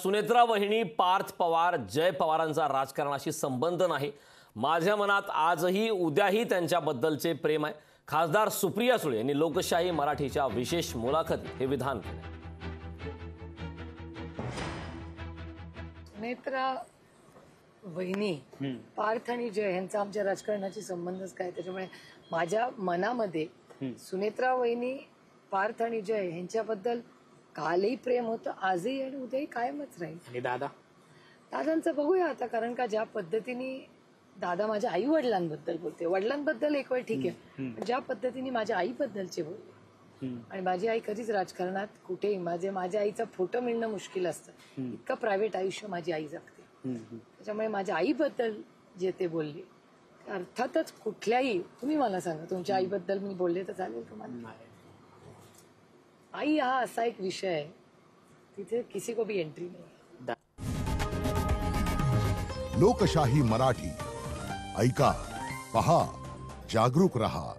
सुनेत्रा वहिनी पार्थ पवार जय पवारांचा राजकारणाशी संबंध नाही. माझ्या मनात आजही उद्याही त्यांच्याबद्दलचे प्रेम आहे. खासदार सुप्रिया सुळे यांनी लोकशाही मराठीच्या विशेष मुलाखतीत हे विधान केले. सुनेत्रा वहिनी पार्थ आणि जय यांचा आमच्या राजकारणाशी संबंधच काय. त्याच्यामुळे माझ्या मनामध्ये सुनेत्रा वहिनी पार्थ आणि जय यांच्याबद्दल कालही प्रेम होतं, आजही आणि उद्याही कायमच राहील. आणि दादांचं बघूया आता, कारण का ज्या पद्धतीने दादा माझ्या आई वडिलांबद्दल बोलते, वडिलांबद्दल एक वेळ ठीक आहे, पण ज्या पद्धतीने माझ्या आईबद्दलचे बोलले, आणि माझी आई कधीच राजकारणात कुठेही माझ्या आईचा फोटो मिळणं मुश्किल असतं, इतकं प्रायव्हेट आयुष्य माझी आई जगते. त्याच्यामुळे माझ्या आईबद्दल जे ते बोलले, अर्थातच कुठल्याही, तुम्ही मला सांगा तुमच्या आईबद्दल मी बोलले तर चालेल तुम्हाला? आई हा असा एक विषय आहे, तिथे किसी को भी एंट्री नाही. लोकशाही मराठी ऐका, पहा, जागरूक रहा.